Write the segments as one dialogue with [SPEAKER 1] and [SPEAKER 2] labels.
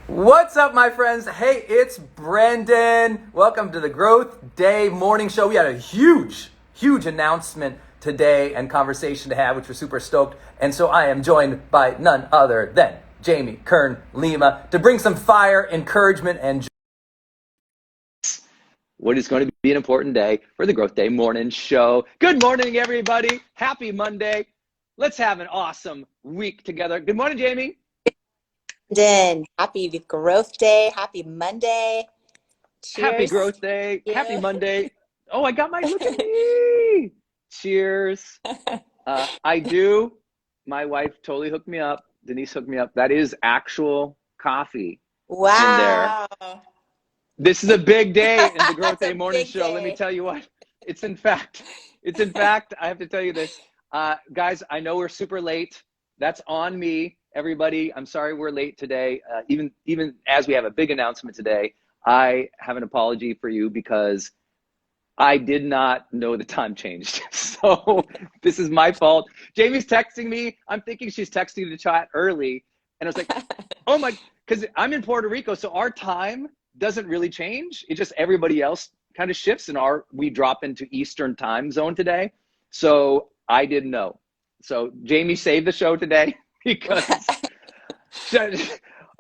[SPEAKER 1] What's up, my friends? Hey, it's Brendon. Welcome to the Growth Day Morning Show. We had a huge announcement today and conversation to have, which we're super stoked. And so I am joined by none other than Jamie Kern Lima to bring some fire, encouragement, and what is going to be an important day for the Growth Day Morning Show. Good morning, everybody. Happy Monday. Let's have an awesome week together. Good morning, Jamie.
[SPEAKER 2] Happy Growth Day. Happy Monday. Cheers.
[SPEAKER 1] Happy Growth Day. Yeah. Happy Monday. Oh, I got my, look at me. Cheers. I do. My wife totally hooked me up. Denise hooked me up. That is actual coffee.
[SPEAKER 2] Wow.
[SPEAKER 1] In there. This is a big day in the Growth Day Morning Show.
[SPEAKER 2] Day.
[SPEAKER 1] Let me tell you what. It's in fact, I have to tell you this. Guys, I know we're super late. That's on me. Everybody, I'm sorry we're late today. Even as we have a big announcement today, I have an apology for you because I did not know the time changed. So this is my fault. Jamie's texting me. I'm thinking she's texting the chat early. And I was like, oh my, because I'm in Puerto Rico, so our time doesn't really change. It just everybody else kind of shifts and we drop into Eastern time zone today. So I didn't know. So Jamie saved the show today. Because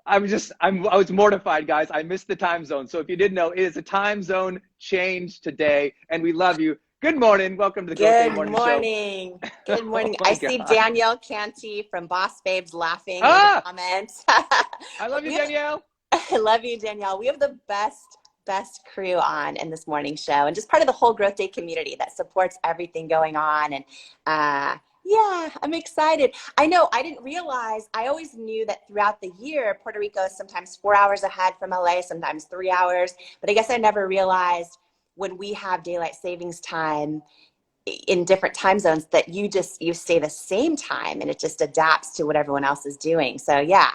[SPEAKER 1] I was mortified, guys. I missed the time zone. So if you didn't know, it is a time zone change today, and we love you. Good morning. Welcome to the Growth Day Morning Show.
[SPEAKER 2] Good morning. I see Danielle Canty from Boss Babes laughing in the comments.
[SPEAKER 1] I love you, Danielle.
[SPEAKER 2] I love you, Danielle. We have the best crew on in this morning show, and just part of the whole Growth Day community that supports everything going on. And yeah, I'm excited. I know I didn't realize, I always knew that throughout the year, Puerto Rico is sometimes 4 hours ahead from LA, sometimes 3 hours. But I guess I never realized when we have daylight savings time in different time zones that you stay the same time and it just adapts to what everyone else is doing. So yeah.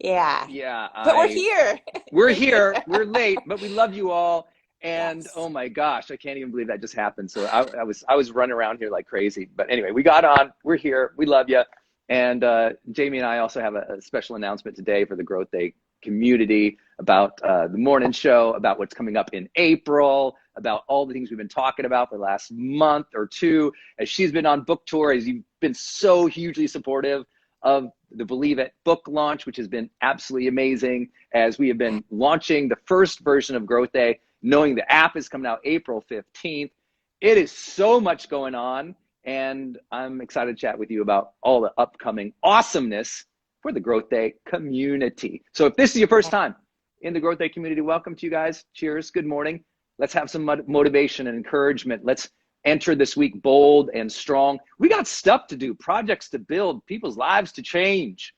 [SPEAKER 2] But we're here.
[SPEAKER 1] We're here. We're late, but we love you all. And yes. Oh my gosh, I can't even believe that just happened. So I was running around here like crazy. But anyway, we got on. We're here. We love you. And Jamie and I also have a special announcement today for the Growth Day community about the morning show, about what's coming up in April, about all the things we've been talking about for the last month or two, as she's been on book tour, as you've been so hugely supportive of the Believe It book launch, which has been absolutely amazing, as we have been launching the first version of Growth Day, knowing the app is coming out April 15th. It is so much going on, and I'm excited to chat with you about all the upcoming awesomeness for the Growth Day community. So if this is your first time in the Growth Day community, welcome to you guys. Cheers. Good morning. Let's have some motivation and encouragement. Let's enter this week bold and strong. We got stuff to do, projects to build, people's lives to change.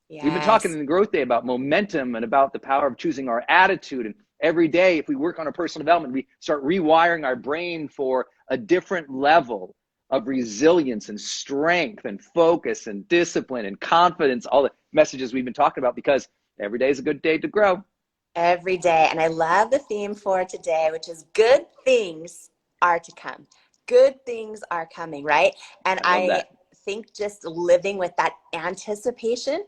[SPEAKER 1] Yes. We've been talking in the Growth Day about momentum and about the power of choosing our attitude. And every day, if we work on our personal development, we start rewiring our brain for a different level of resilience and strength and focus and discipline and confidence, all the messages we've been talking about, because every day is a good day to grow.
[SPEAKER 2] Every day. And I love the theme for today, which is good things are to come. Good things are coming, right? And I think just living with that anticipation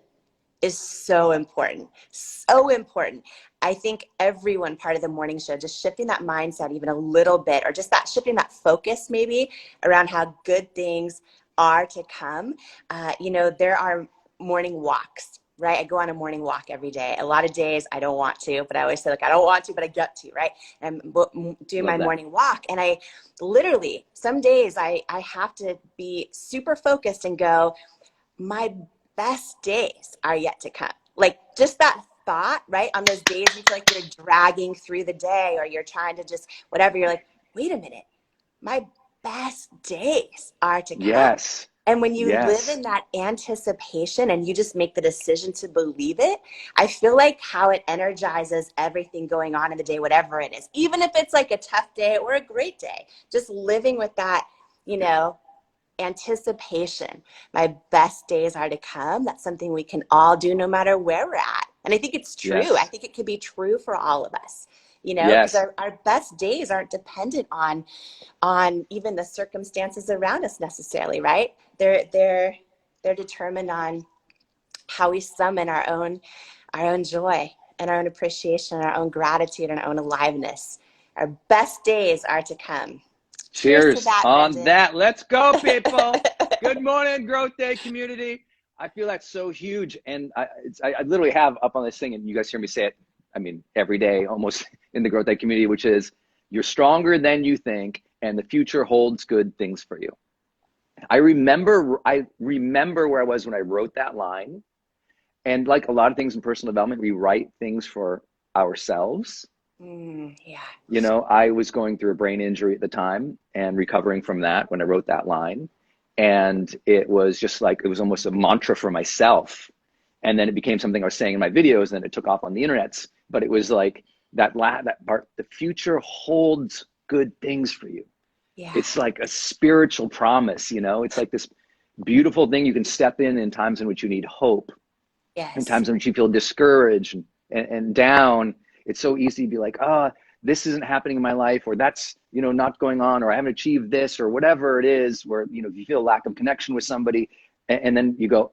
[SPEAKER 2] is so important. So important. I think everyone part of the morning show, just shifting that mindset even a little bit, or just that shifting that focus maybe around how good things are to come. There are morning walks, right? I go on a morning walk every day. A lot of days I don't want to, but I always say, like, I don't want to, but I get to, right? And I'm doing my morning walk. And I literally, some days I have to be super focused and go, my best days are yet to come. Like, just that thought, right? On those days you feel like you're dragging through the day, or you're trying to just whatever, you're like, wait a minute, my best days are to come.
[SPEAKER 1] Yes.
[SPEAKER 2] And when you live in that anticipation and you just make the decision to believe it, I feel like how it energizes everything going on in the day, whatever it is, even if it's like a tough day or a great day, just living with that, anticipation. My best days are to come. That's something we can all do no matter where we're at. And I think it's true. Yes. I think it could be true for all of us, because our best days aren't dependent on even the circumstances around us necessarily, right? They're determined on how we summon our own joy and our own appreciation and our own gratitude and our own aliveness. Our best days are to come. Cheers to that,
[SPEAKER 1] on
[SPEAKER 2] Brendon.
[SPEAKER 1] that. Let's go, people. Good morning, Growth Day community. I feel that's so huge. And I literally have up on this thing, and you guys hear me say it, I mean, every day almost in the Growth Day community, which is, you're stronger than you think, and the future holds good things for you. I remember where I was when I wrote that line. And like a lot of things in personal development, we write things for ourselves.
[SPEAKER 2] Yeah.
[SPEAKER 1] You know, I was going through a brain injury at the time and recovering from that when I wrote that line. And it was just like, it was almost a mantra for myself. And then it became something I was saying in my videos, and then it took off on the internets. But it was like that part, the future holds good things for you.
[SPEAKER 2] Yeah.
[SPEAKER 1] It's like a spiritual promise, you know, it's like this beautiful thing you can step in times in which you need hope.
[SPEAKER 2] Yes.
[SPEAKER 1] In times in which you feel discouraged and down. It's so easy to be like, oh, this isn't happening in my life, or that's, you know, not going on, or I haven't achieved this, or whatever it is, where, you know, you feel a lack of connection with somebody. And then you go,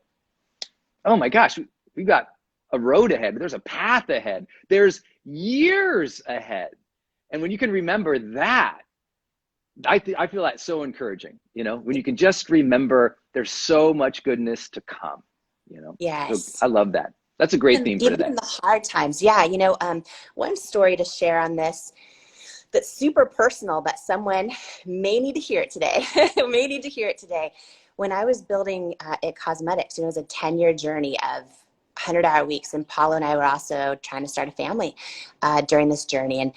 [SPEAKER 1] oh my gosh, we've got a road ahead. There's a path ahead. There's years ahead. And when you can remember that, I feel that's so encouraging, you know, when you can just remember there's so much goodness to come, you know.
[SPEAKER 2] Yes.
[SPEAKER 1] So I love that. That's a great theme for today.
[SPEAKER 2] Even in the hard times. Yeah. You know, one story to share on this that's super personal, but someone may need to hear it today. When I was building It Cosmetics, it was a 10-year journey of 100-hour weeks. And Paulo and I were also trying to start a family during this journey. And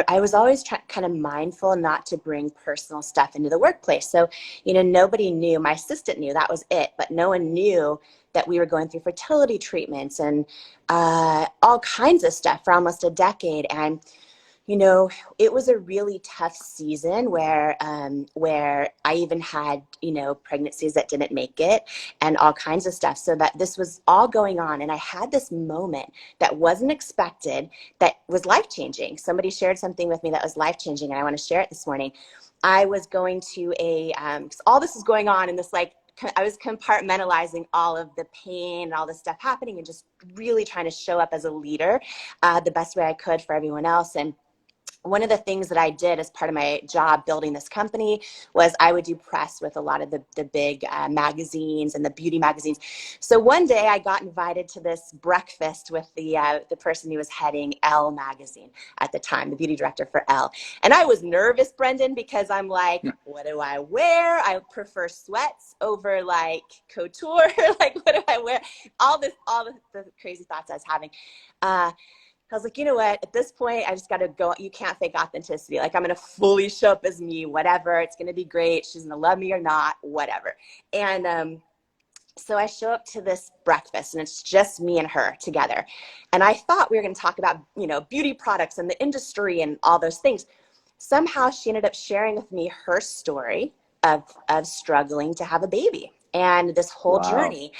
[SPEAKER 2] I was always kind of mindful not to bring personal stuff into the workplace. So, you know, nobody knew. My assistant knew, that was it. But no one knew that we were going through fertility treatments and all kinds of stuff for almost a decade. And, you know, it was a really tough season where I even had, you know, pregnancies that didn't make it and all kinds of stuff. So that this was all going on. And I had this moment that wasn't expected that was life-changing. Somebody shared something with me that was life-changing, and I want to share it this morning. I was going to all this is going on in this, like, I was compartmentalizing all of the pain and all this stuff happening and just really trying to show up as a leader the best way I could for everyone else. And one of the things that I did as part of my job building this company was I would do press with a lot of the big magazines and the beauty magazines. So one day I got invited to this breakfast with the person who was heading Elle magazine at the time, the beauty director for Elle. And I was nervous, Brendon, because I'm like, what do I wear? I prefer sweats over like couture. Like, what do I wear? All the crazy thoughts I was having. I was like, you know what, at this point, I just got to go. You can't fake authenticity. Like, I'm going to fully show up as me, whatever. It's going to be great. She's going to love me or not, whatever. And so I show up to this breakfast, and it's just me and her together. And I thought we were going to talk about, you know, beauty products and the industry and all those things. Somehow she ended up sharing with me her story of struggling to have a baby and this whole journey.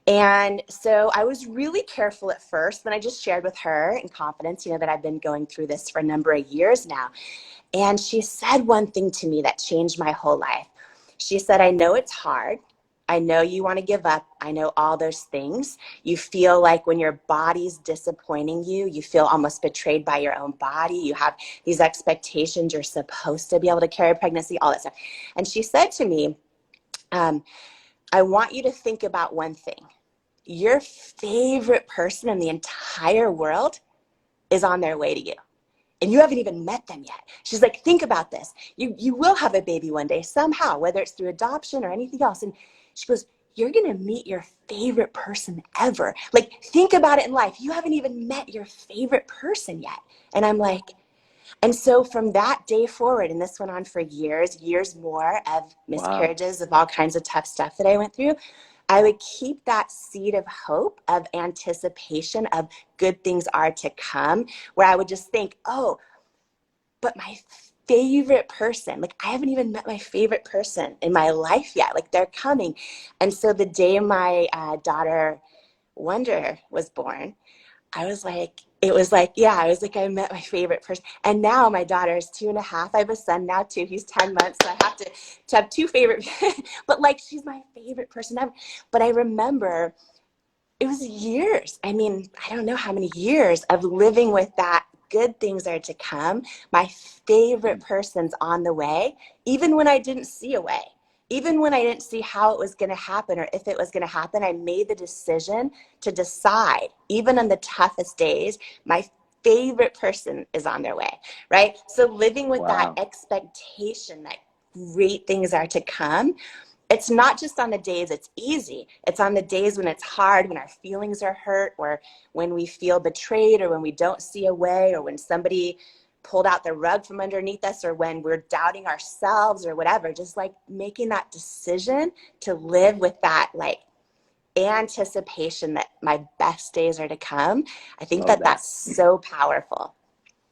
[SPEAKER 2] And so I was really careful at first, but I just shared with her in confidence, you know, that I've been going through this for a number of years now. And she said one thing to me that changed my whole life. She said, I know it's hard. I know you want to give up. I know all those things. You feel like when your body's disappointing you, you feel almost betrayed by your own body. You have these expectations. You're supposed to be able to carry pregnancy, all that stuff. And she said to me, I want you to think about one thing. Your favorite person in the entire world is on their way to you. And you haven't even met them yet. She's like, think about this. You will have a baby one day somehow, whether it's through adoption or anything else. And she goes, you're going to meet your favorite person ever. Like, think about it in life. You haven't even met your favorite person yet. And I'm like, and so from that day forward, and this went on for years more of miscarriages, of all kinds of tough stuff that I went through, I would keep that seed of hope, of anticipation, of good things are to come, where I would just think, oh, but my favorite person, like, I haven't even met my favorite person in my life yet. Like, they're coming. And so the day my daughter Wonder was born, I was like, I met my favorite person. And now my daughter is 2.5. I have a son now too. He's 10 months. So I have to have two favorite, but like, she's my favorite person ever. But I remember it was years. I mean, I don't know how many years of living with that. Good things are to come. My favorite person's on the way, even when I didn't see a way, even when I didn't see how it was going to happen or if it was going to happen. I made the decision to decide, even on the toughest days, my favorite person is on their way, right? So living with that
[SPEAKER 1] Wow.
[SPEAKER 2] expectation that great things are to come, it's not just on the days it's easy. It's on the days when it's hard, when our feelings are hurt, or when we feel betrayed, or when we don't see a way, or when somebody pulled out the rug from underneath us, or when we're doubting ourselves or whatever. Just like making that decision to live with that like anticipation that my best days are to come. I think
[SPEAKER 1] Love
[SPEAKER 2] that
[SPEAKER 1] that.
[SPEAKER 2] that's so powerful.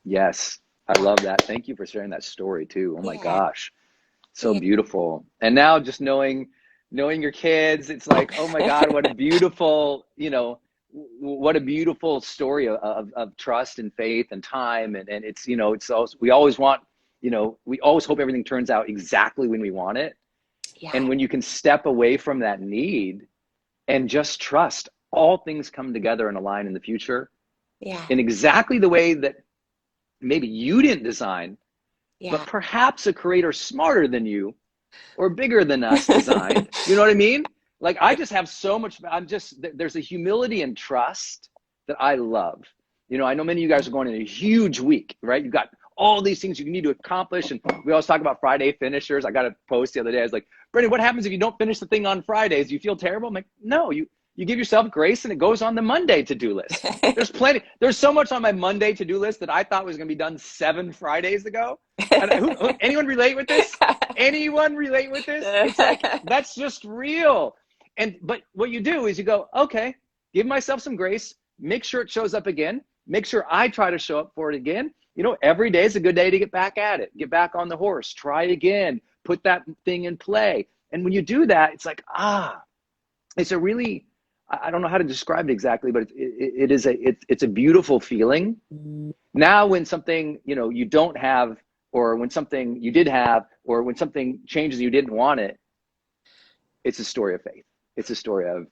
[SPEAKER 1] Yes. I love that. Thank you for sharing that story too. Oh my
[SPEAKER 2] Yeah.
[SPEAKER 1] gosh. So
[SPEAKER 2] Yeah.
[SPEAKER 1] beautiful. And now just knowing your kids, it's like, oh my God, what a beautiful, what a beautiful story of trust and faith and time. And it's, it's also, we always want, we always hope everything turns out exactly when we want it.
[SPEAKER 2] Yeah.
[SPEAKER 1] And when you can step away from that need and just trust, all things come together and align in the future
[SPEAKER 2] Yeah.
[SPEAKER 1] in exactly the way that maybe you didn't design, but
[SPEAKER 2] Yeah.
[SPEAKER 1] perhaps a creator smarter than you or bigger than us designed. You know what I mean? Like I just have so much, there's a humility and trust that I love. I know many of you guys are going in a huge week, right? You've got all these things you need to accomplish. And we always talk about Friday finishers. I got a post the other day. I was like, Brendon, what happens if you don't finish the thing on Fridays? Do you feel terrible? I'm like, no, you give yourself grace and it goes on the Monday to-do list. There's so much on my Monday to-do list that I thought was going to be done 7 Fridays ago. And anyone relate with this? Anyone relate with this? It's like, that's just real. But what you do is you go, okay, give myself some grace, make sure it shows up again, make sure I try to show up for it again. Every day is a good day to get back at it, get back on the horse, try again, put that thing in play. And when you do that, it's like, it's a really, I don't know how to describe it exactly, but it's a beautiful feeling. Now, when something, you don't have, or when something you did have, or when something changes, you didn't want it, it's a story of faith. It's a story of,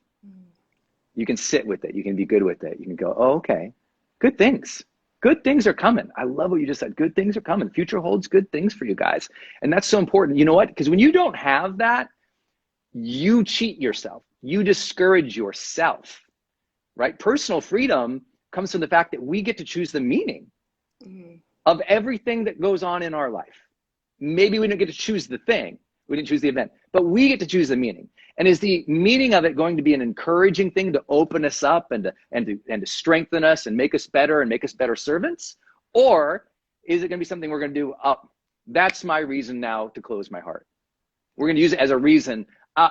[SPEAKER 1] you can sit with it. You can be good with it. You can go, oh, okay, good things. Good things are coming. I love what you just said. Good things are coming. The future holds good things for you guys. And that's so important. You know what? Because when you don't have that, you cheat yourself. You discourage yourself, right? Personal freedom comes from the fact that we get to choose the meaning of everything that goes on in our life. Maybe we don't get to choose the thing. We didn't choose the event, but we get to choose the meaning. And is the meaning of it going to be an encouraging thing to open us up and to strengthen us and make us better and make us better servants? Or is it going to be something we're going to do? That's my reason now to close my heart. We're going to use it as a reason.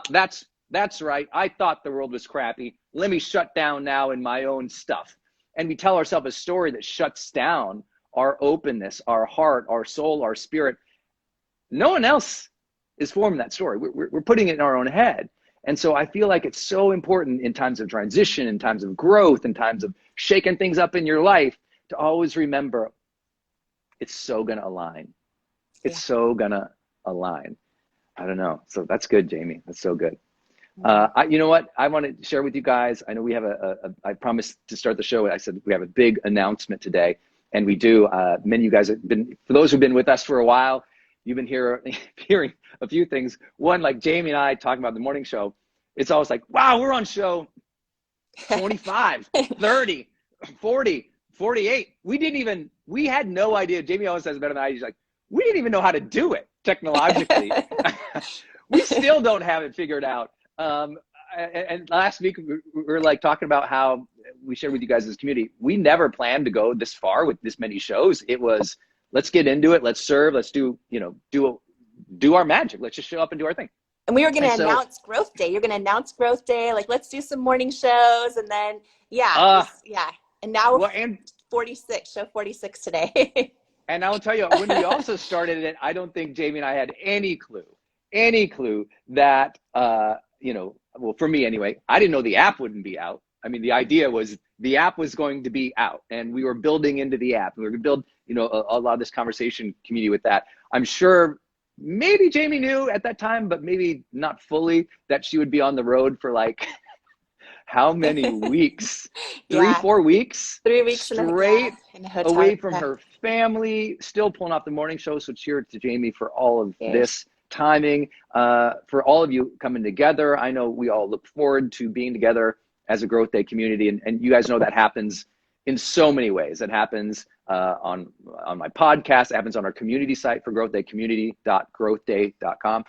[SPEAKER 1] That's right. I thought the world was crappy. Let me shut down now in my own stuff. And we tell ourselves a story that shuts down our openness, our heart, our soul, our spirit. No one else is forming that story. We're putting it in our own head. And so I feel like it's so important in times of transition, in times of growth, in times of shaking things up in your life, to always remember it's so going to align. It's so going to align. I don't know. So that's good, Jamie. That's so good. You know what? I want to share with you guys. I know we have I promised to start the show. I said we have a big announcement today. And we do. Many of you guys have been, for those who've been with us for a while, you've been hearing a few things. One, like Jamie and I talking about the morning show, it's always like, wow, we're on show 25, 30, 40, 48. We had no idea. Jamie always says better than I. He's like, we didn't even know how to do it technologically. We still don't have it figured out. And last week we were like talking about how we shared with you guys as a community, we never planned to go this far with this many shows. It was, let's get into it. Let's serve. Let's do our magic. Let's just show up and do our thing.
[SPEAKER 2] And we were going to announce Growth Day. You're going to announce Growth Day. Like, let's do some morning shows. And then, And now we're 46, show 46 today.
[SPEAKER 1] And I'll tell you, when we also started it, I don't think Jamie and I had any clue that, well, for me anyway, I didn't know the app wouldn't be out. I mean, the idea was the app was going to be out, and we were building into the app. We were going to build, a lot of this conversation community with that. I'm sure maybe Jamie knew at that time, but maybe not fully, that she would be on the road for like how many weeks? Three,
[SPEAKER 2] Yeah.
[SPEAKER 1] 4 weeks
[SPEAKER 2] 3 weeks
[SPEAKER 1] straight
[SPEAKER 2] in a hotel room.
[SPEAKER 1] away from her family, still pulling off the morning show. So cheer to Jamie for all of
[SPEAKER 2] Cheers.
[SPEAKER 1] this timing, for all of you coming together. I know we all look forward to being together as a Growth Day community. And you guys know that happens in so many ways. It happens on my podcast. It happens on our community site for Growth Day, community.growthday.com.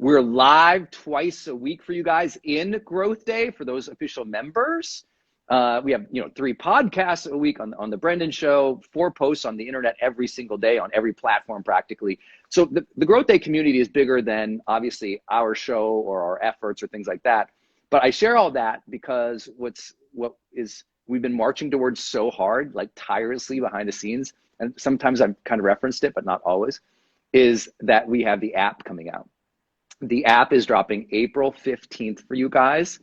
[SPEAKER 1] We're live twice a week for you guys in Growth Day for those official members. We have 3 podcasts a week on the Brendon Show, 4 posts on the internet every single day on every platform practically. So the Growth Day community is bigger than obviously our show or our efforts or things like that. But I share all that because we've been marching towards so hard, like tirelessly behind the scenes, and sometimes I've kind of referenced it, but not always, is that we have the app coming out. The app is dropping April 15th for you guys.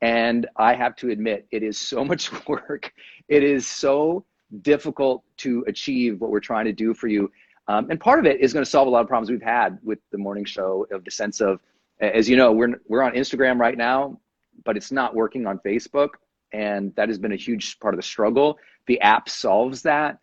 [SPEAKER 1] And I have to admit, it is so much work. It is so difficult to achieve what we're trying to do for you. And part of it is going to solve a lot of problems we've had with the morning show, of the sense of, as you know, we're on Instagram right now, but it's not working on Facebook. And that has been a huge part of the struggle. The app solves that.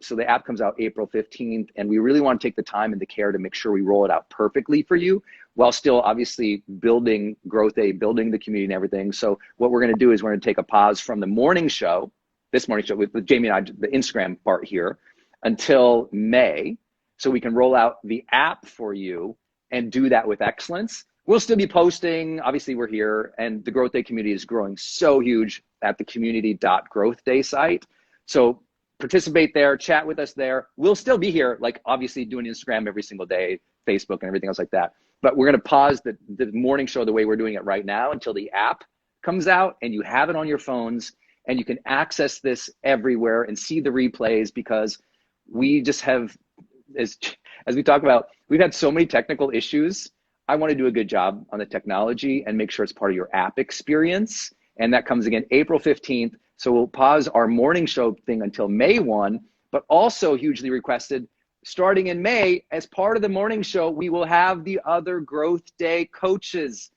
[SPEAKER 1] So the app comes out April 15th, and we really want to take the time and the care to make sure we roll it out perfectly for you, while still obviously building Growth Day, building the community and everything. So what we're going to do is we're going to take a pause from the morning show, this morning show with Jamie and I, the Instagram part here, until May, so we can roll out the app for you and do that with excellence. We'll still be posting. Obviously, we're here, and the Growth Day community is growing so huge at the community.growthday site. So participate there, chat with us there. We'll still be here, like obviously doing Instagram every single day, Facebook and everything else like that. But we're going to pause the morning show the way we're doing it right now until the app comes out and you have it on your phones and you can access this everywhere and see the replays, because we just have, as we talk about, we've had so many technical issues. I want to do a good job on the technology and make sure it's part of your app experience. And that comes again April 15th. So we'll pause our morning show thing until May 1, but also hugely requested, starting in May, as part of the morning show, we will have the other Growth Day coaches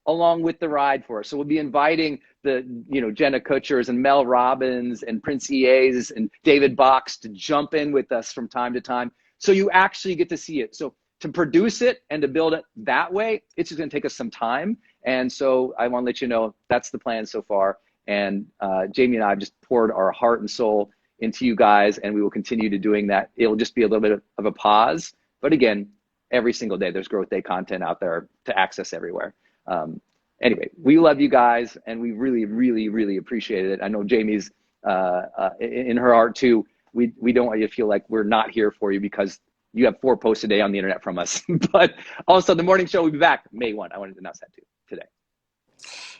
[SPEAKER 1] along with the ride for us. So we'll be inviting the, Jenna Kutchers and Mel Robbins and Prince EAs and David Box to jump in with us from time to time. So you actually get to see it. So to produce it and to build it that way, it's just going to take us some time. And so I want to let you know that's the plan so far. And Jamie and I have just poured our heart and soul into you guys, and we will continue to doing that. It'll just be a little bit of a pause. But again, every single day there's Growth Day content out there to access everywhere. Anyway, we love you guys, and we really, really, really appreciate it. I know Jamie's in her heart too. We don't want you to feel like we're not here for you, because you have 4 posts a day on the internet from us. But also the morning show will be back May 1. I wanted to announce that too today.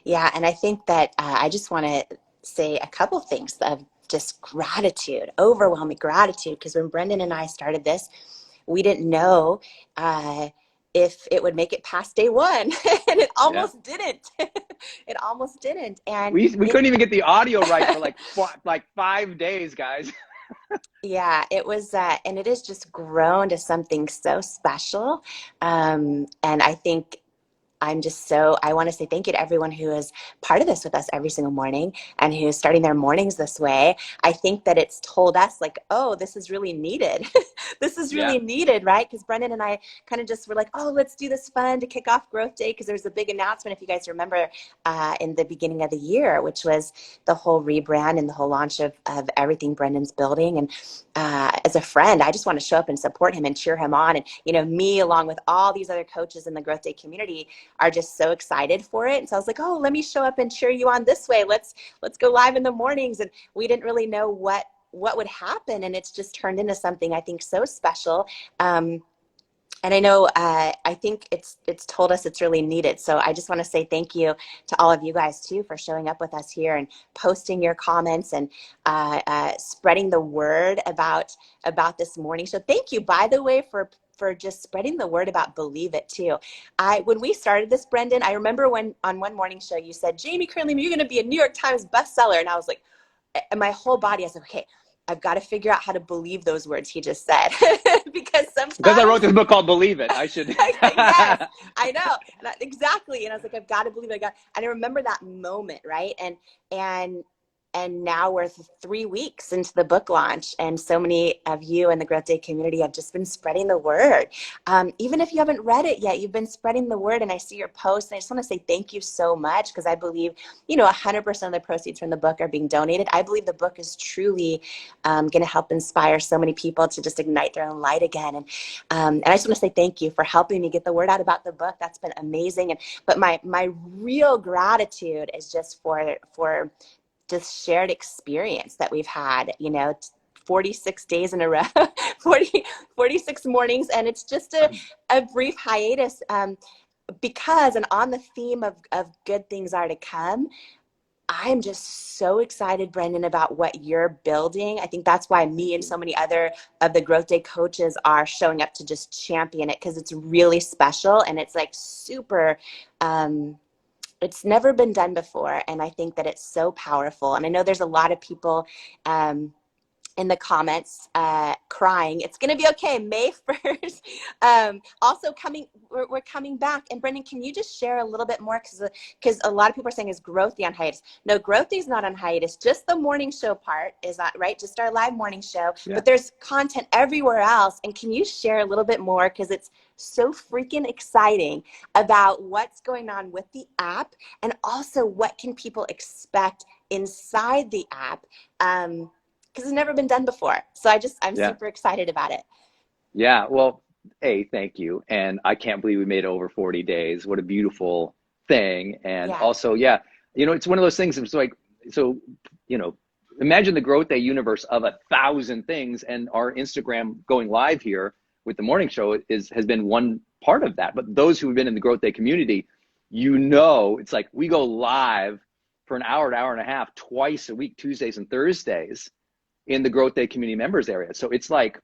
[SPEAKER 2] Yeah, and I think that I just want to say a couple things of just gratitude, overwhelming gratitude, because when Brendon and I started this, we didn't know if it would make it past day 1, and it almost didn't. It almost didn't. And
[SPEAKER 1] we couldn't even get the audio right for like 5 days, guys.
[SPEAKER 2] Yeah, it was, and it has just grown to something so special. And I think I want to say thank you to everyone who is part of this with us every single morning and who's starting their mornings this way. I think that it's told us, like, oh, this is really needed. This is really needed, right? Because Brendon and I kind of just were like, oh, let's do this fun to kick off Growth Day, because there was a big announcement, if you guys remember, in the beginning of the year, which was the whole rebrand and the whole launch of everything Brendon's building. And as a friend, I just want to show up and support him and cheer him on. And, me, along with all these other coaches in the Growth Day community, are just so excited for it. And so I was like, oh, let me show up and cheer you on this way. Let's go live in the mornings. And we didn't really know what would happen. And it's just turned into something I think so special. And I know, I think it's told us it's really needed. So I just want to say thank you to all of you guys too for showing up with us here and posting your comments and spreading the word about this morning show. Thank you, by the way, for just spreading the word about Believe It too. When we started this, Brendon, I remember when on one morning show you said, Jamie, Kern Lima, you're going to be a New York Times bestseller. And I was like, and my whole body, I was like, okay, I've got to figure out how to believe those words he just said. Because
[SPEAKER 1] Because I
[SPEAKER 2] sometimes,
[SPEAKER 1] wrote this book called Believe It. I should.
[SPEAKER 2] yes, I know. Exactly. And I was like, I've got to believe it. And I remember that moment, right? And and now we're 3 weeks into the book launch, and so many of you in the Growth Day community have just been spreading the word. Even if you haven't read it yet, you've been spreading the word, and I see your posts, and I just want to say thank you so much, because I believe, 100% of the proceeds from the book are being donated. I believe the book is truly going to help inspire so many people to just ignite their own light again. And I just want to say thank you for helping me get the word out about the book. That's been amazing. But my real gratitude is just for just shared experience that we've had, 46 days in a row, 46 mornings. And it's just a brief hiatus because, and on the theme of good things are to come, I'm just so excited, Brendon, about what you're building. I think that's why me and so many other of the Growth Day coaches are showing up to just champion it, because it's really special and it's like super, it's never been done before. And I think that it's so powerful. And I know there's a lot of people in the comments crying. It's going to be okay. May 1st. Also we're coming back. And Brendon, can you just share a little bit more? Because a lot of people are saying, is Growth Day on hiatus? No, Growth Day is not on hiatus. Just the morning show part is not, right? Just our live morning show. Yeah. But there's content everywhere else. And can you share a little bit more? Because it's so freaking exciting about what's going on with the app, and also what can people expect inside the app. Because it's never been done before. So I'm super excited about it.
[SPEAKER 1] Yeah, well, thank you. And I can't believe we made it over 40 days. What a beautiful thing. And also, it's one of those things. It's like, so, imagine the Growth Day universe of 1,000 things, and our Instagram going live here with the morning show has been one part of that. But those who have been in the Growth Day community, it's like we go live for an hour to hour and a half twice a week, Tuesdays and Thursdays, in the Growth Day community members area. So it's like,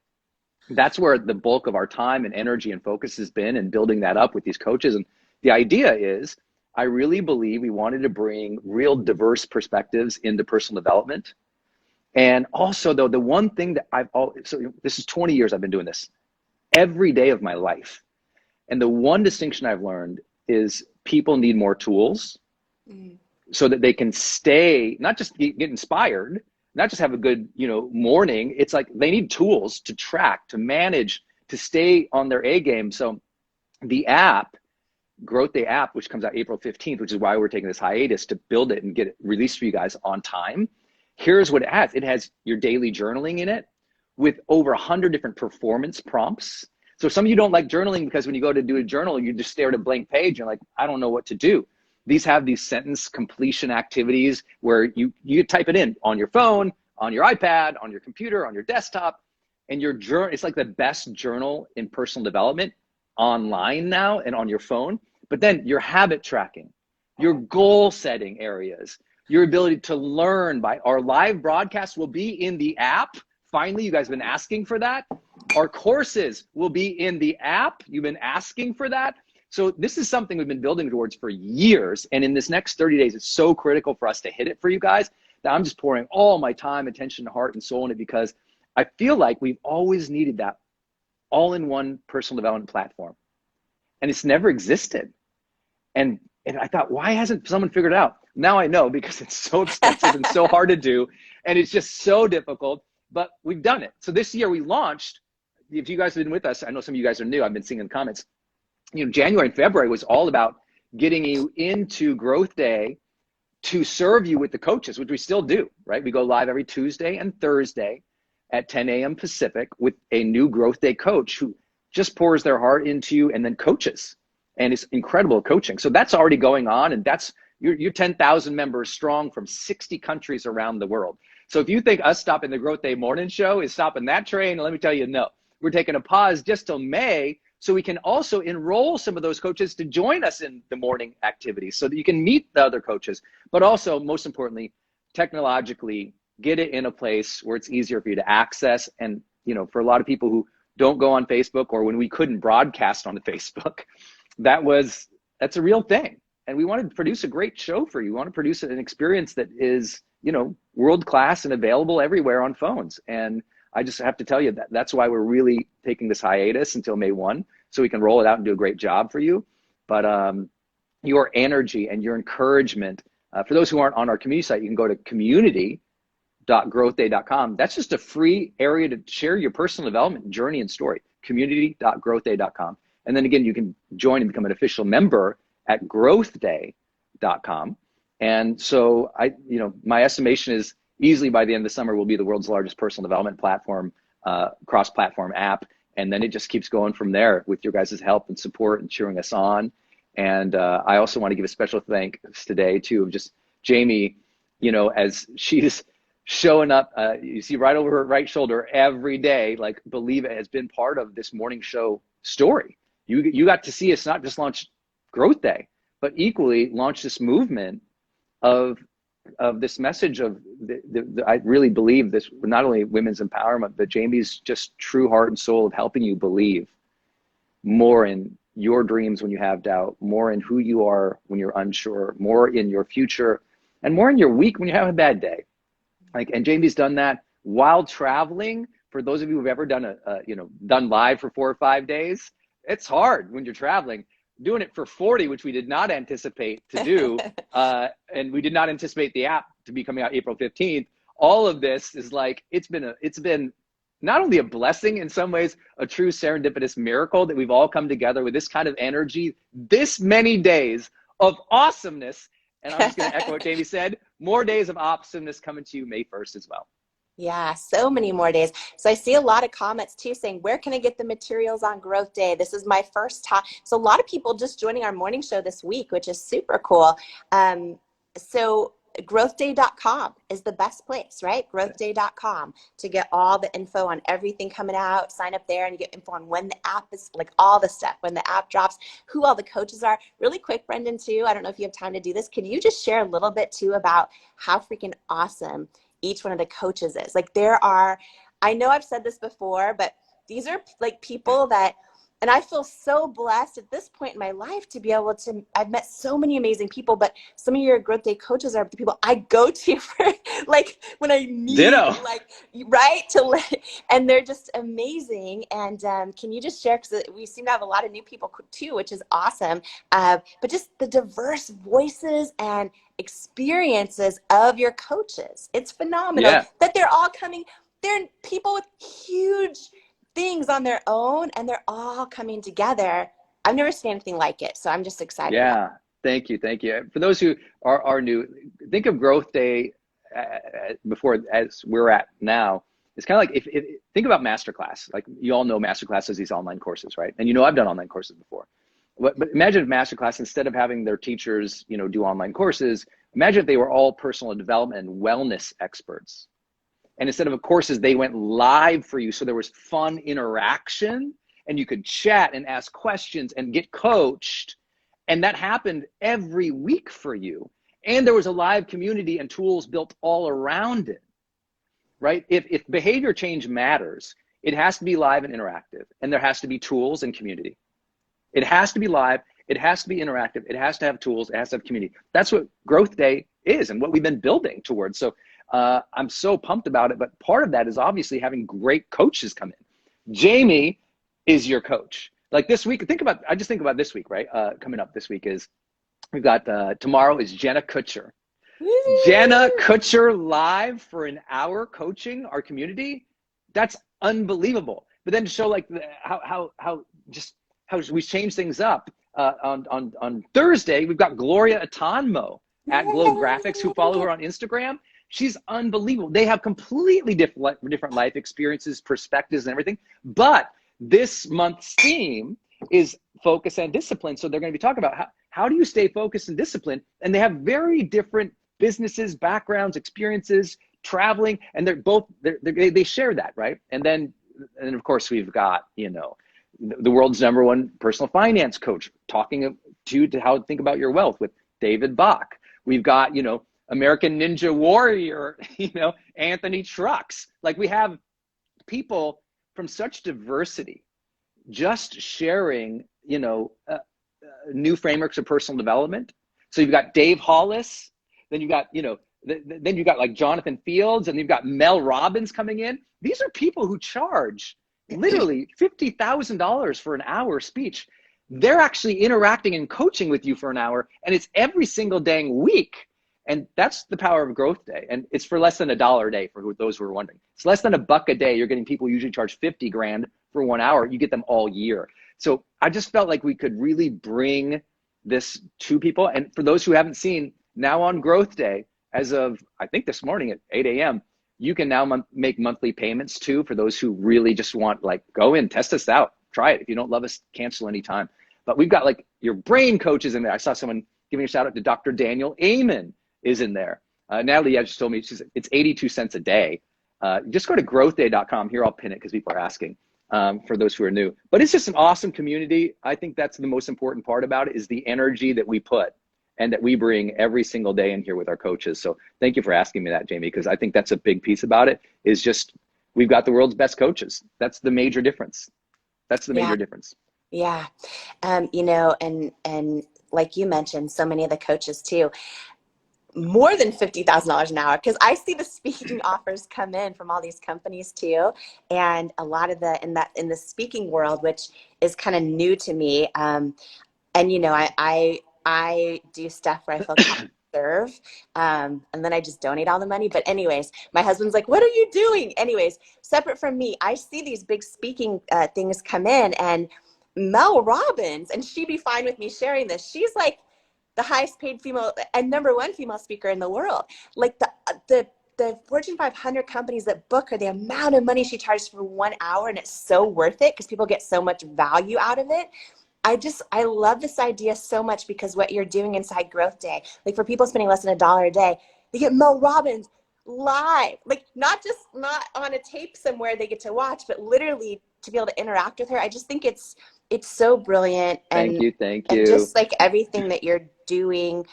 [SPEAKER 1] that's where the bulk of our time and energy and focus has been, and building that up with these coaches. And the idea is, I really believe we wanted to bring real diverse perspectives into personal development. And also, though, the one thing that so this is 20 years I've been doing this every day of my life. And the one distinction I've learned is people need more tools so that they can stay, not just get inspired, not just have a good, morning. It's like they need tools to track, to manage, to stay on their A game. So the app, Growth Day app, which comes out April 15th, which is why we're taking this hiatus to build it and get it released for you guys on time. Here's what it has. It has your daily journaling in it with over 100 different performance prompts. So some of you don't like journaling because when you go to do a journal, you just stare at a blank page and like, I don't know what to do. These have these sentence completion activities where you type it in on your phone, on your iPad, on your computer, on your desktop, and your journal. It's like the best journal in personal development online now and on your phone. But then your habit tracking, your goal setting areas, your ability to learn by our live broadcast will be in the app. Finally, you guys have been asking for that. Our courses will be in the app. You've been asking for that. So this is something we've been building towards for years. And in this next 30 days, it's so critical for us to hit it for you guys that I'm just pouring all my time, attention, heart, and soul in it, because I feel like we've always needed that all-in-one personal development platform. And it's never existed. And I thought, why hasn't someone figured it out? Now I know, because it's so expensive and so hard to do. And it's just so difficult, but we've done it. So this year we launched, if you guys have been with us, I know some of you guys are new, I've been seeing in the comments, January and February was all about getting you into Growth Day to serve you with the coaches, which we still do, right? We go live every Tuesday and Thursday at 10 a.m. Pacific with a new Growth Day coach who just pours their heart into you and then coaches. And it's incredible coaching. So that's already going on. And that's, you're 10,000 members strong from 60 countries around the world. So if you think us stopping the Growth Day morning show is stopping that train, let me tell you, no. We're taking a pause just till May, so we can also enroll some of those coaches to join us in the morning activities so that you can meet the other coaches, but also, most importantly, technologically get it in a place where it's easier for you to access. And, for a lot of people who don't go on Facebook, or when we couldn't broadcast on the Facebook, that's a real thing. And we want to produce a great show for you. We want to produce an experience that is world class and available everywhere on phones. And I just have to tell you that that's why we're really taking this hiatus until May 1, so we can roll it out and do a great job for you. But your energy and your encouragement, for those who aren't on our community site, you can go to community.growthday.com. That's just a free area to share your personal development journey and story, community.growthday.com. And then again, you can join and become an official member at growthday.com. And so my estimation is easily by the end of the summer, we'll be the world's largest personal development platform, cross-platform app. And then it just keeps going from there with your guys' help and support and cheering us on. And I also want to give a special thanks today too of just Jamie, as she's showing up, you see right over her right shoulder every day, like believe it has been part of this morning show story. You got to see us not just launch Growth Day, but equally launch this movement of this message of I really believe this, not only women's empowerment, but Jamie's just true heart and soul of helping you believe more in your dreams when you have doubt, more in who you are when you're unsure, more in your future, and more in your week when you have a bad day. And Jamie's done that while traveling. For those of you who've ever done done live for 4 or 5 days, it's hard when you're traveling. Doing it for 40, which we did not anticipate to do, and we did not anticipate the app to be coming out April 15th. All of this is like, it's been not only a blessing, in some ways, a true serendipitous miracle that we've all come together with this kind of energy, this many days of awesomeness. And I'm just going to echo what Jamie said, more days of awesomeness coming to you May 1st as well.
[SPEAKER 2] Yeah, so many more days. So I see a lot of comments too saying, where can I get the materials on Growth Day? This is my first time. So a lot of people just joining our morning show this week, which is super cool. So growthday.com is the best place, right? Growthday.com to get all the info on everything coming out. Sign up there and you get info on when the app is, like all the stuff, when the app drops, who all the coaches are. Really quick, Brendon, too, I don't know if you have time to do this. Can you just share a little bit too about how freaking awesome each one of the coaches is? Like I know I've said this before, but these are like people that, and I feel so blessed at this point in my life to be able to, I've met so many amazing people, but some of your Growth Day coaches are the people I go to for like when I need,
[SPEAKER 1] Ditto.
[SPEAKER 2] like, right, and they're just amazing. And can you just share, because we seem to have a lot of new people too, which is awesome, but just the diverse voices and experiences of your coaches. It's phenomenal that they're all coming. They're people with huge things on their own, and they're all coming together. I've never seen anything like it, so I'm just excited.
[SPEAKER 1] Yeah, thank you. For those who are new, think of Growth Day before as we're at now. It's kind of like if think about Masterclass. Like you all know, Masterclass is these online courses, right? And I've done online courses before. But imagine if Masterclass, instead of having their teachers, do online courses, imagine if they were all personal development and wellness experts. And instead of courses, they went live for you. So there was fun interaction and you could chat and ask questions and get coached. And that happened every week for you. And there was a live community and tools built all around it, right? If behavior change matters, it has to be live and interactive. And there has to be tools and community. It has to be live. It has to be interactive. It has to have tools. It has to have community. That's what Growth Day is and what we've been building towards. So I'm so pumped about it. But part of that is obviously having great coaches come in. Jamie is your coach. Like this week, I just think about this week, right? Coming up this week is, we've got, tomorrow is Jenna Kutcher. Woo! Jenna Kutcher live for an hour coaching our community. That's unbelievable. But then to show like how we change things up, on Thursday, we've got Gloria Atanmo at Glow Graphics, who follow her on Instagram. She's unbelievable. They have completely different life experiences, perspectives, and everything. But this month's theme is focus and discipline. So they're going to be talking about how do you stay focused and disciplined? And they have very different businesses, backgrounds, experiences, traveling, and they share that, right? And then of course we've got, the world's #1 personal finance coach talking to how to think about your wealth with David Bach. We've got, American Ninja Warrior, Anthony Trucks. Like we have people from such diversity just sharing, new frameworks of personal development. So you've got Dave Hollis, then you've got, Then you got like Jonathan Fields, and you've got Mel Robbins coming in. These are people who charge literally $50,000 for an hour speech. They're actually interacting and coaching with you for an hour, and it's every single dang week. And that's the power of Growth Day. And it's for less than $1 a day for those who are wondering. It's less than $1 a day. You're getting people who usually charge 50 grand for 1 hour. You get them all year. So I just felt like we could really bring this to people. And for those who haven't seen, now on Growth Day, as of, I think this morning at 8 a.m., you can now make monthly payments too for those who really just want, like, go in, test us out, try it. If you don't love us, cancel anytime. But we've got like your brain coaches in there. I saw someone giving a shout out to Dr. Daniel Amen is in there. Natalie just told me it's 82 cents a day. Just go to growthday.com. Here, I'll pin it because people are asking for those who are new. But it's just an awesome community. I think that's the most important part about it, is the energy that we put and that we bring every single day in here with our coaches. So thank you for asking me that, Jamie, because I think that's a big piece about it, is just we've got the world's best coaches. That's the major difference. That's the major difference.
[SPEAKER 2] Yeah. You know, and like you mentioned, so many of the coaches too, more than $50,000 an hour, because I see the speaking offers come in from all these companies too, and a lot of in the speaking world, which is kind of new to me. And you know, I do stuff where I feel serve, and then I just donate all the money. But anyways, my husband's like, "What are you doing?" Anyways, separate from me, I see these big speaking things come in, and Mel Robbins, and she'd be fine with me sharing this. She's like the highest paid female and #1 female speaker in the world. Like the Fortune 500 companies that book her, the amount of money she charges for 1 hour, and it's so worth it because people get so much value out of it. I love this idea so much, because what you're doing inside Growth Day, like for people spending less than $1 a day, they get Mel Robbins live, like not on a tape somewhere they get to watch, but literally to be able to interact with her. I just think it's so brilliant. And
[SPEAKER 1] Thank you.
[SPEAKER 2] And just like everything that you're doing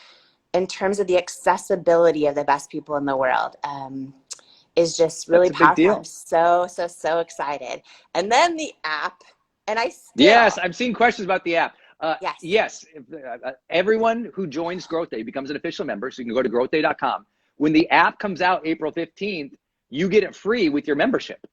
[SPEAKER 2] in terms of the accessibility of the best people in the world is just really powerful. I'm so excited. And then the app, and
[SPEAKER 1] yes, I've seen questions about the app.
[SPEAKER 2] Yes.
[SPEAKER 1] Everyone who joins Growth Day becomes an official member, so you can go to growthday.com. When the app comes out April 15th, you get it free with your membership.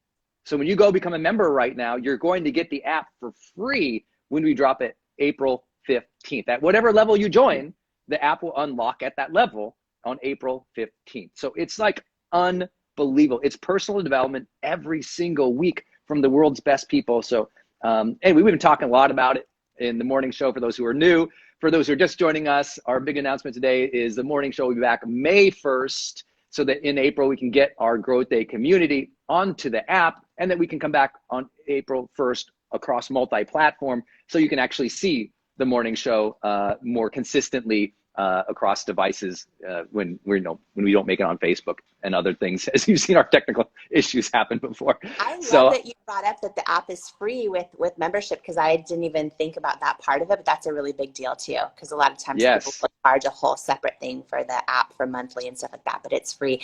[SPEAKER 1] So when you go become a member right now, you're going to get the app for free when we drop it April 15th. At whatever level you join, the app will unlock at that level on April 15th. So it's like unbelievable. It's personal development every single week from the world's best people. So anyway, we've been talking a lot about it in the morning show for those who are new. For those who are just joining us, our big announcement today is the morning show will be back May 1st, so that in April we can get our Growth Day community onto the app, and that we can come back on April 1st across multi-platform, so you can actually see the morning show more consistently across devices when we don't make it on Facebook and other things, as you've seen our technical issues happen before.
[SPEAKER 2] I love that you brought up that the app is free with membership, because I didn't even think about that part of it, but that's a really big deal too, because a lot of times people will charge a whole separate thing for the app for monthly and stuff like that, but it's free.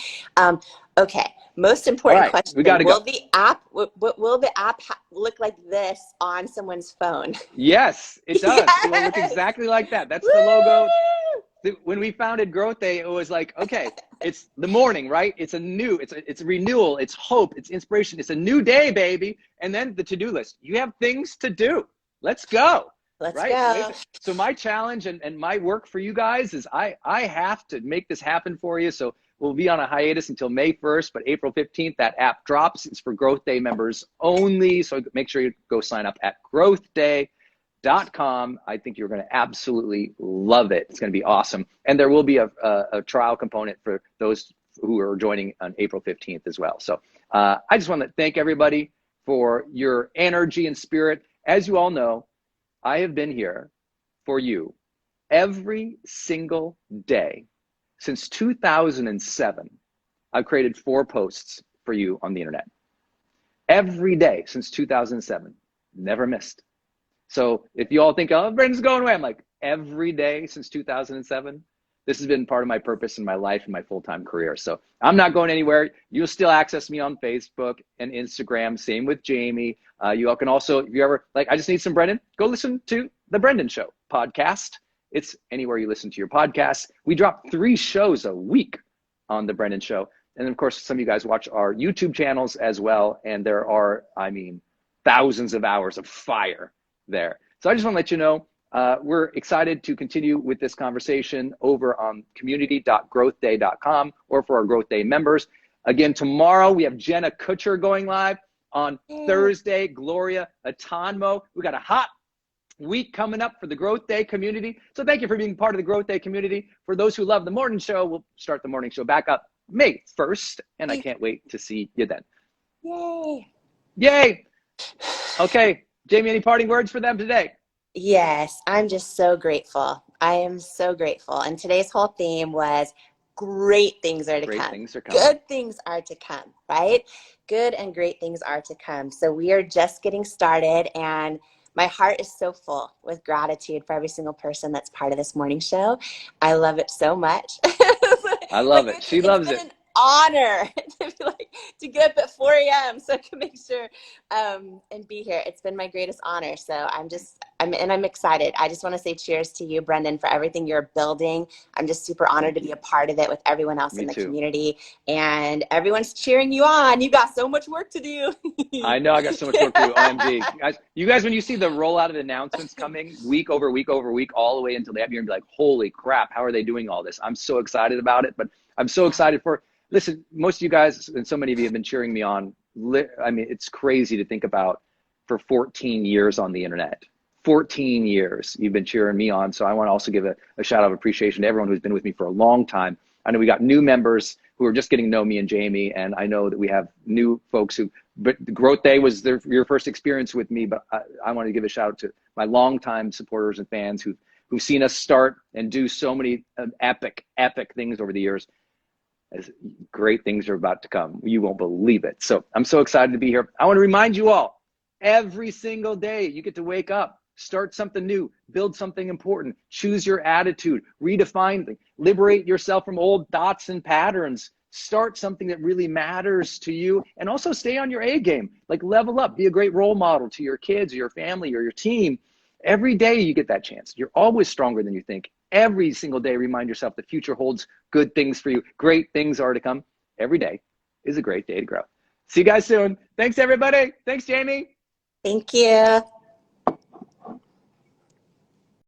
[SPEAKER 2] Okay, most important question.
[SPEAKER 1] We gotta go.
[SPEAKER 2] The app, will the app look like this on someone's phone?
[SPEAKER 1] Yes, it does. Yes! It will look exactly like that. That's the logo. When we founded Growth Day, it was like, okay, it's the morning, right? It's a renewal, it's hope, it's inspiration, it's a new day, baby. And then the to-do list. You have things to do. Let's go.
[SPEAKER 2] Let's go.
[SPEAKER 1] So my challenge and my work for you guys is I have to make this happen for you. So we'll be on a hiatus until May 1st, but April 15th, that app drops. It's for Growth Day members only. So make sure you go sign up at growthday.com. I think you're going to absolutely love it. It's going to be awesome. And there will be a trial component for those who are joining on April 15th as well. So I just want to thank everybody for your energy and spirit. As you all know, I have been here for you every single day since 2007. I've created 4 posts for you on the internet. Every day since 2007. Never missed. So if you all think, oh, Brendon's going away, I'm like, every day since 2007, this has been part of my purpose in my life and my full-time career. So I'm not going anywhere. You'll still access me on Facebook and Instagram. Same with Jamie. You all can also, if you ever, like, I just need some Brendon, go listen to the Brendon Show podcast. It's anywhere you listen to your podcasts. We drop 3 shows a week on the Brendon Show. And then, of course, some of you guys watch our YouTube channels as well. And there are, I mean, thousands of hours of fire there. So I just want to let you know, we're excited to continue with this conversation over on community.growthday.com or for our Growth Day members. Again, tomorrow we have Jenna Kutcher going live. On Thursday, Gloria Atanmo. We got a hot week coming up for the Growth Day community. So thank you for being part of the Growth Day community. For those who love the morning show, we'll start the morning show back up May 1st. And I can't wait to see you then.
[SPEAKER 2] Yay.
[SPEAKER 1] Yay. Okay. Jamie, any parting words for them today?
[SPEAKER 2] Yes, I'm just so grateful. I am so grateful. And today's whole theme was great things are to come.
[SPEAKER 1] Great things are coming.
[SPEAKER 2] Good things are to come, right? Good and great things are to come. So we are just getting started, and my heart is so full with gratitude for every single person that's part of this morning show. I love it so much.
[SPEAKER 1] I love it. She loves it.
[SPEAKER 2] Honor to get up at 4 a.m. so I can make sure and be here. It's been my greatest honor. So I'm excited. I just want to say cheers to you, Brendon, for everything you're building. I'm just super honored to be a part of it with everyone else in the community, and everyone's cheering you on. You got so much work to do.
[SPEAKER 1] I know I got so much work to do. OMG. You guys, when you see the rollout of announcements coming week over week over week, all the way until they have you, and be like, holy crap, how are they doing all this? I'm so excited about it, but I'm so excited for. Listen, most of you guys and so many of you have been cheering me on. I mean, it's crazy to think about for 14 years on the internet. 14 years you've been cheering me on. So I want to also give a shout out of appreciation to everyone who's been with me for a long time. I know we got new members who are just getting to know me and Jamie, and I know that we have new folks but the Growth Day was your first experience with me, but I want to give a shout out to my longtime supporters and fans who've seen us start and do so many epic things over the years. As great things are about to come. You won't believe it. So I'm so excited to be here. I want to remind you all, every single day you get to wake up, start something new, build something important, choose your attitude, redefine things, liberate yourself from old thoughts and patterns, start something that really matters to you, and also stay on your A game. Like level up, be a great role model to your kids or your family or your team. Every day you get that chance. You're always stronger than you think. Every single day, remind yourself the future holds good things for you. Great things are to come. Every day is a great day to grow. See you guys soon. Thanks, everybody. Thanks, Jamie.
[SPEAKER 2] Thank you.